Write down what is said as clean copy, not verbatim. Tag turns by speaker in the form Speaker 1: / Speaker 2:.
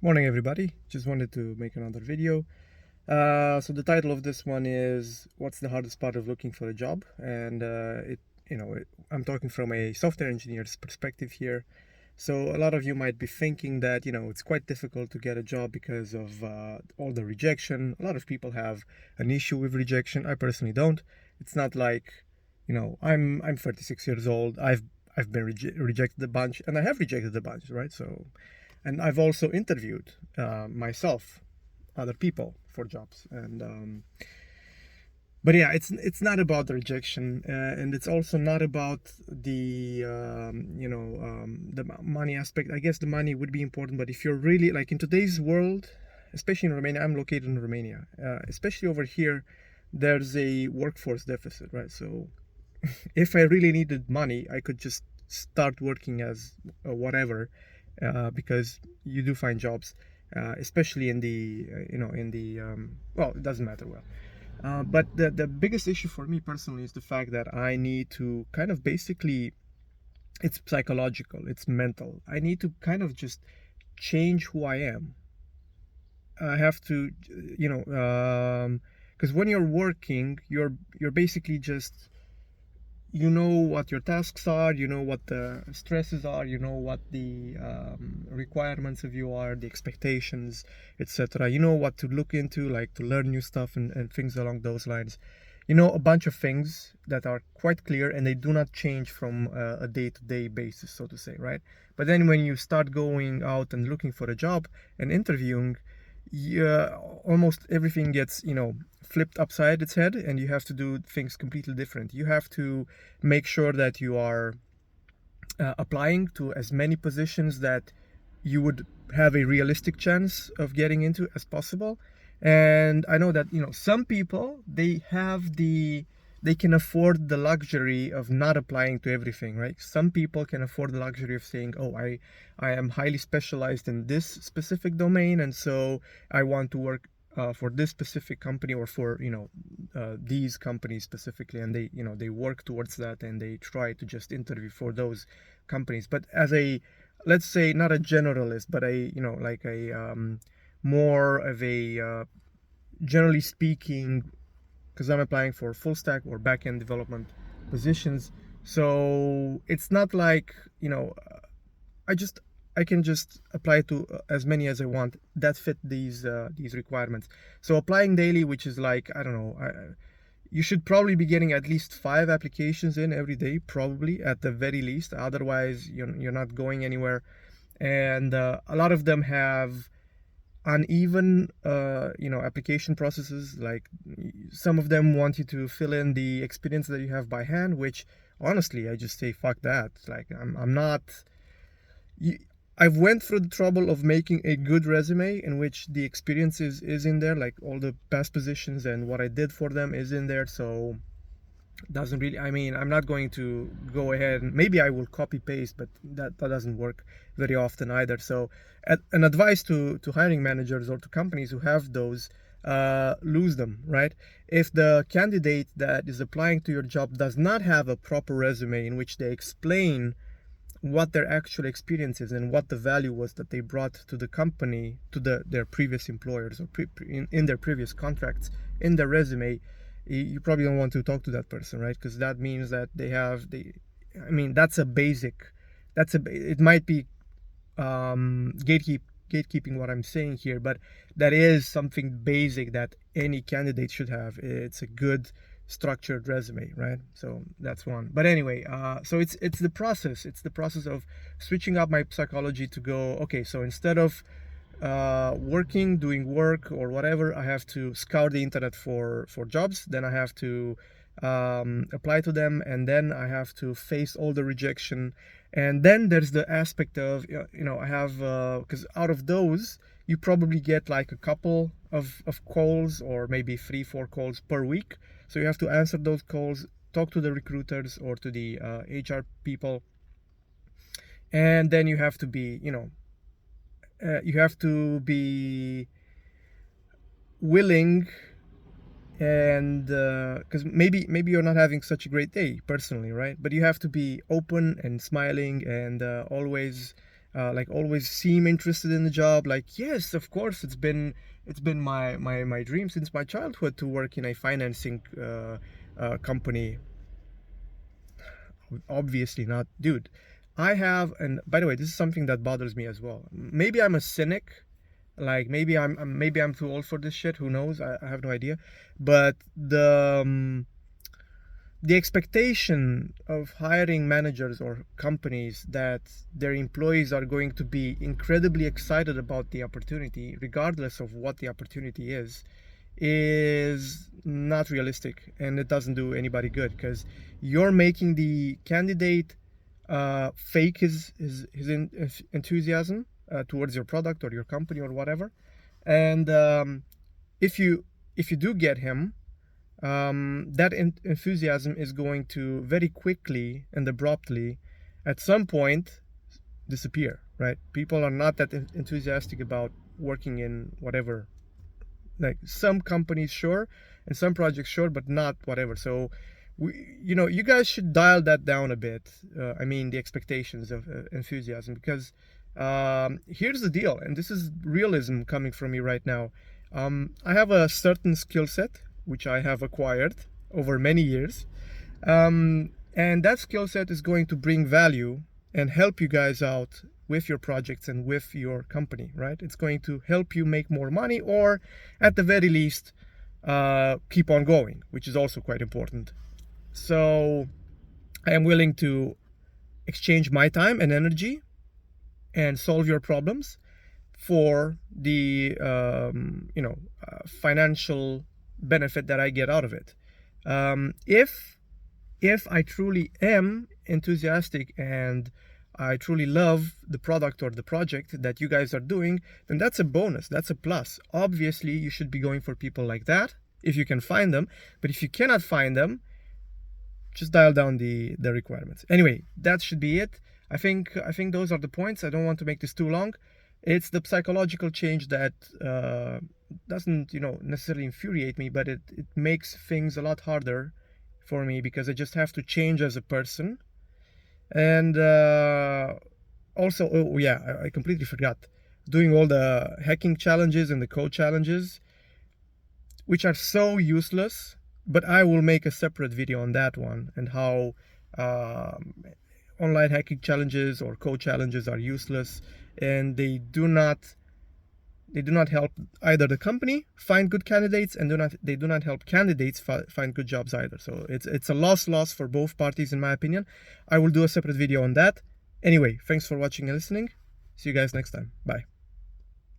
Speaker 1: Morning, everybody. Just wanted to make another video. So the title of this one is "What's the hardest part of looking for a job?" And I'm talking from a software engineer's perspective here. So a lot of you might be thinking that it's quite difficult to get a job because of all the rejection. A lot of people have an issue with rejection. I personally don't. It's not like, I'm 36 years old. I've been rejected a bunch, and I have rejected a bunch, right? So, and I've also interviewed myself, other people for jobs, and but yeah, it's not about the rejection, and it's also not about the money aspect. I guess the money would be important, but if you're really like in today's world, especially in Romania, I'm located in Romania, especially over here, there's a workforce deficit, right? So if I really needed money, I could just start working as whatever, because you do find jobs, especially in the well, it doesn't matter well. But the biggest issue for me personally is the fact that I need to kind of basically, it's psychological, it's mental. I need to kind of just change who I am. I have to, because when you're working, you're basically just, you know what your tasks are, you know what the stresses are, you know what the requirements of you are, the expectations, etc. You know what to look into, like to learn new stuff and things along those lines. You know, a bunch of things that are quite clear and they do not change from a day-to-day basis, so to say, right? But then when you start going out and looking for a job and interviewing, yeah, almost everything gets, flipped upside its head, and you have to do things completely different. You have to make sure that you are applying to as many positions that you would have a realistic chance of getting into as possible. And I know that some people, they can afford the luxury of not applying to everything, right? Some people can afford the luxury of saying, oh, I am highly specialized in this specific domain, and so I want to work for this specific company, or for these companies specifically, and they work towards that, and they try to just interview for those companies. But as a, let's say, not a generalist, but a like a more of a generally speaking, because I'm applying for full stack or back end development positions. So it's not like, I just I can just apply to as many as I want that fit these requirements. So applying daily, which is like, I don't know, you should probably be getting at least 5 applications in every day, probably at the very least. Otherwise, you're not going anywhere. And a lot of them have uneven application processes. Like, some of them want you to fill in the experience that you have by hand, which honestly, I just say fuck that. Like, I'm not, I've went through the trouble of making a good resume in which the experience is in there, like all the past positions and what I did for them is in there. So doesn't really, I mean, I'm not going to go ahead and maybe I will copy paste, but that doesn't work very often either. So an advice to hiring managers or to companies who have those, lose them, right? If the candidate that is applying to your job does not have a proper resume in which they explain what their actual experience is and what the value was that they brought to the company, to their previous employers, or in their previous contracts, in their resume, you probably don't want to talk to that person, right? Because that means that I mean, that's a basic, it might be gatekeeping what I'm saying here, but that is something basic that any candidate should have. It's a good structured resume, right? So that's one. But anyway, so it's the process. It's the process of switching up my psychology to go, okay, so instead of doing work or whatever, I have to scour the internet for jobs. Then I have to apply to them, and then I have to face all the rejection. And then there's the aspect of, I have, because out of those, you probably get like a couple of calls, or maybe 3-4 calls per week. So you have to answer those calls, talk to the recruiters or to the HR people, and then you have to be, willing, and because maybe you're not having such a great day personally, right? But you have to be open and smiling, and always like always seem interested in the job. Like, yes, of course, it's been my dream since my childhood to work in a financing company. Obviously not, dude. I have, and by the way, this is something that bothers me as well. Maybe I'm a cynic, like maybe I'm too old for this shit. Who knows? I have no idea. But the expectation of hiring managers or companies that their employees are going to be incredibly excited about the opportunity, regardless of what the opportunity is not realistic, and it doesn't do anybody good, because you're making the candidate fake his enthusiasm towards your product or your company or whatever. And if you do get him, that enthusiasm is going to very quickly and abruptly at some point disappear, right? People are not that enthusiastic about working in whatever, like some companies sure, and some projects sure, but not whatever. So you guys should dial that down a bit. I mean, the expectations of enthusiasm, because here's the deal, and this is realism coming from me right now. I have a certain skill set which I have acquired over many years, and that skill set is going to bring value and help you guys out with your projects and with your company, right? It's going to help you make more money, or at the very least keep on going, which is also quite important. So I am willing to exchange my time and energy and solve your problems for the financial benefit that I get out of it. If I truly am enthusiastic and I truly love the product or the project that you guys are doing, then that's a bonus, that's a plus. Obviously, you should be going for people like that if you can find them. But if you cannot find them, just dial down the requirements. Anyway, that should be it. I think those are the points. I don't want to make this too long. It's the psychological change that doesn't necessarily infuriate me, but it makes things a lot harder for me, because I just have to change as a person. And also, oh yeah, I completely forgot, doing all the hacking challenges and the code challenges, which are so useless. But I will make a separate video on that one, and how online hacking challenges or code challenges are useless, and they do not help either the company find good candidates, and they do not help candidates find good jobs either. So it's a loss for both parties, in my opinion. I will do a separate video on that. Anyway, thanks for watching and listening. See you guys next time. Bye.